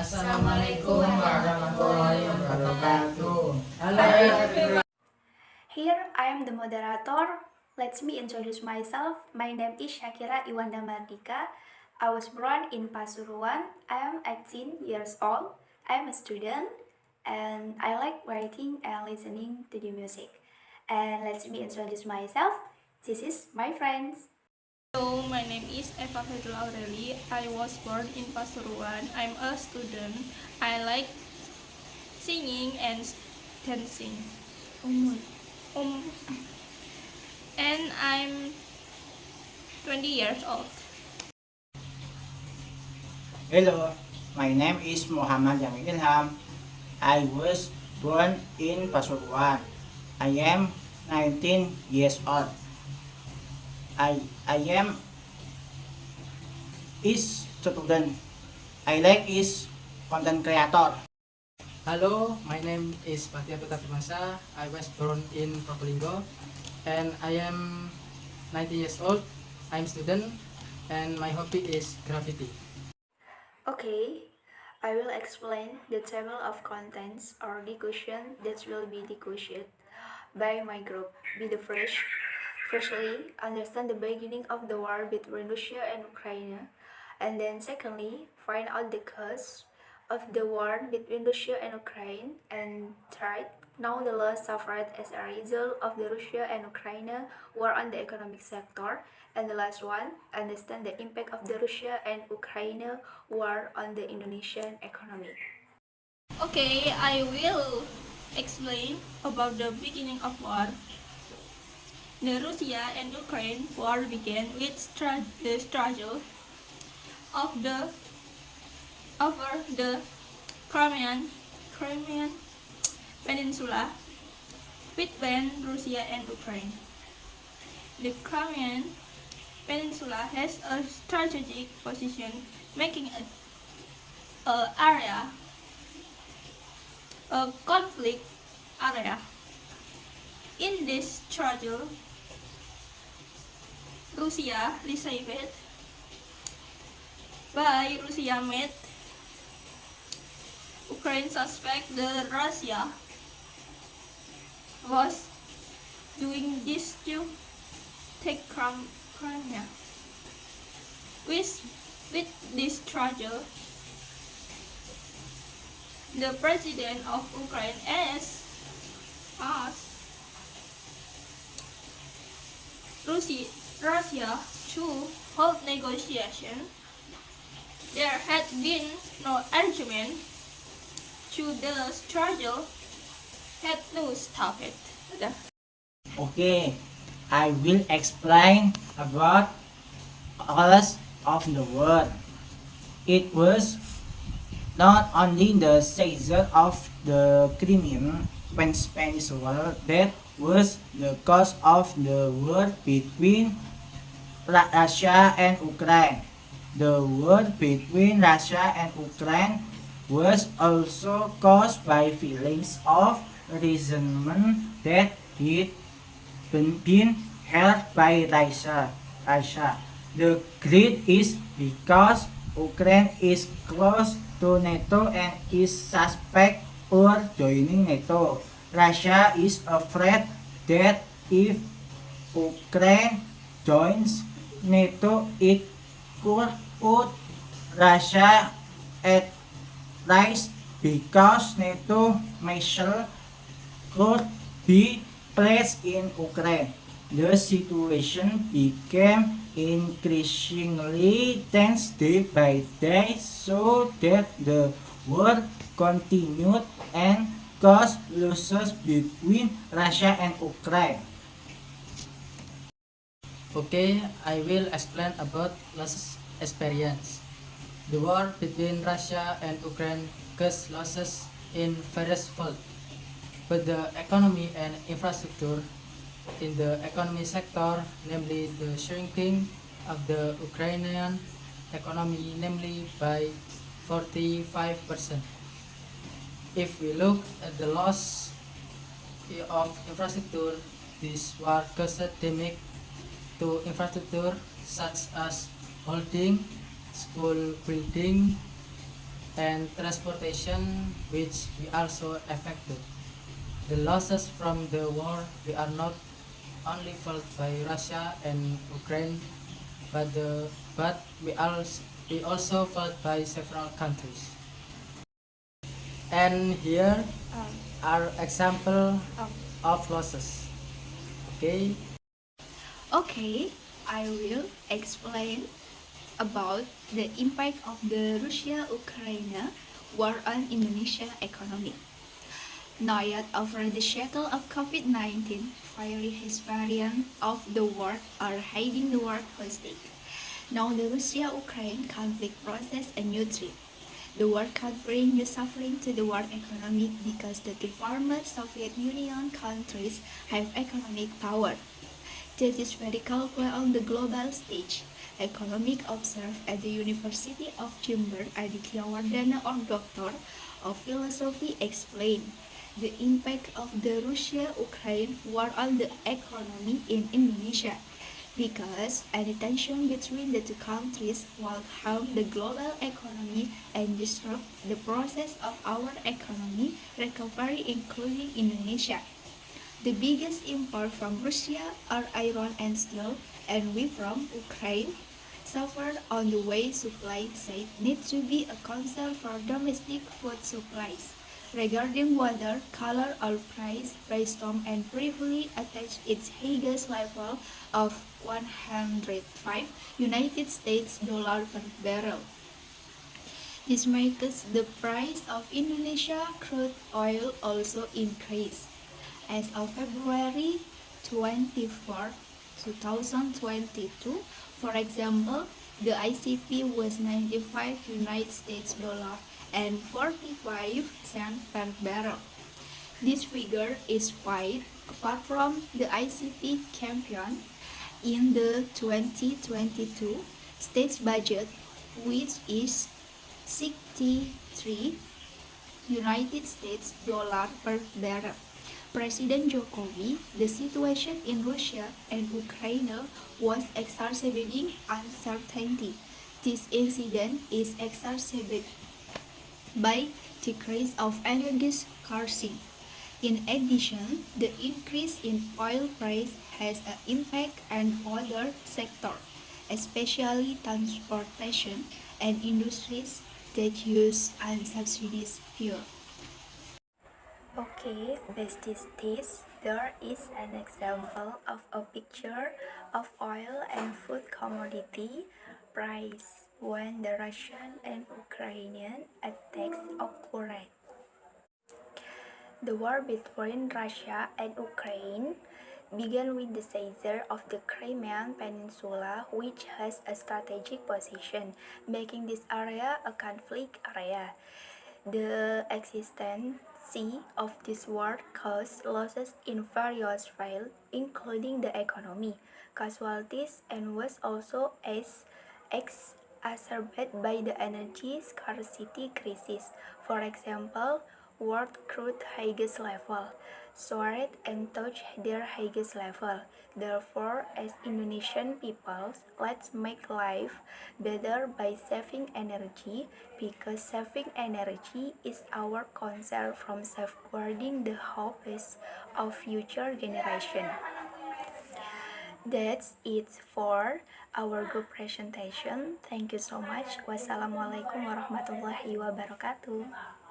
Assalamualaikum warahmatullahi wabarakatuh. Halo everyone. Here I am the moderator. Let me introduce myself. My name is Shakira Iwanda Mardika. I was born in Pasuruan. I am 18 years old. I am a student and I like writing and listening to the music. And let me introduce myself. This is my friends. Hello, my name is Eva Fedula Aureli. I was born in Pasuruan. I'm a student. I like singing and dancing. Um, and I'm 20 years old. Hello, my name is Muhammad Jamil Ilham. I was born in Pasuruan. I am 19 years old. I am is student. I like is content creator. Hello, my name is Fatia Putra Firmansyah. I was born in Probolinggo and I am 19 years old. I'm student and my hobby is graffiti. Okay, I will explain the table of contents or the question that will be discussed by my group. Be the first. Firstly, understand the beginning of the war between Russia and Ukraine, and then secondly, find out the cause of the war between Russia and Ukraine, and third, know the loss suffered as a result of the Russia and Ukraine war on the economic sector, and the last one, understand the impact of the Russia and Ukraine war on the Indonesian economy. Okay, I will explain about the beginning of war. The Russia and Ukraine war began with the struggle of the over the Crimean Peninsula between Russia and Ukraine. The Crimean Peninsula has a strategic position, making a conflict area. In this struggle, Russia received by Russia made Ukraine suspect that Russia was doing this to take Crimea. With this struggle, the president of Ukraine asked Russia to hold negotiation. There had been no argument to the struggle, had to stop it. Okay, I will explain about cause of the war. It was not only the seizure of the Crimean Peninsula that was the cause of the war between Russia and Ukraine. The war between Russia and Ukraine was also caused by feelings of resentment that had been held by Russia. The greed is because Ukraine is close to NATO and is suspect for joining NATO. Russia is afraid that if Ukraine joins NATO, it could put Russia at risk because NATO missiles could be placed in Ukraine. The situation became increasingly tense day by day so that the war continued and caused losses between Russia and Ukraine. Okay, I will explain about losses experience. The war between Russia and Ukraine caused losses in various fields, but the economy and infrastructure in the economy sector, namely the shrinking of the Ukrainian economy, namely by 45%. If we look at the loss of infrastructure, this war caused damage to infrastructure such as holding, school building, and transportation, which we also affected. The losses from the war we are not only felt by Russia and Ukraine, but we also felt by several countries. And here Um, are example um, of losses. Okay, okay, I will explain about the impact of the Russia-Ukraine war on Indonesia economy. Now yet over the shackle of COVID-19, fiery historians of the world are hiding the world hostage. Now the Russia-Ukraine conflict process a new threat. The war could bring new suffering to the world economy because the two former Soviet Union countries have economic power. That is very calculable on the global stage. Economic observer at the University of Jimber, Aditya Wardana or Doctor of Philosophy explained the impact of the Russia-Ukraine war on the economy in Indonesia because any tension between the two countries will harm the global economy and disrupt the process of our economy recovery including Indonesia. The biggest import from Russia are iron and steel, and we from Ukraine suffer on the way supply side need to be a concern for domestic food supplies. Regarding water, color or price, Brainstorm and briefly attached its highest level of 105 United States dollar per barrel. This makes the price of Indonesia crude oil also increase. As of February 24, 2022, for example, the ICP was 95 United States dollar and 45 cents per barrel. This figure is quite far from the ICP champion in the 2022 state's budget, which is 63 United States dollar per barrel. President Jokowi, the situation in Russia and Ukraine was exacerbating uncertainty. This incident is exacerbated by decrease of energy scarcity. In addition, the increase in oil price has an impact on other sectors, especially transportation and industries that use unsubsidized fuel. Okay, besties, there is an example of a picture of oil and food commodity price when the Russian and Ukrainian attacks occurred. The war between Russia and Ukraine began with the seizure of the Crimean Peninsula, which has a strategic position, making this area a conflict area. The existence of this war caused losses in various fields, including the economy, casualties, and was also exacerbated by the energy scarcity crisis. For example, world crude highest level soared and touched their highest level. Therefore, as Indonesian peoples, let's make life better by saving energy because saving energy is our concern from safeguarding the hopes of future generation. That's it for our group presentation. Thank you so much. Wassalamualaikum warahmatullahi wabarakatuh.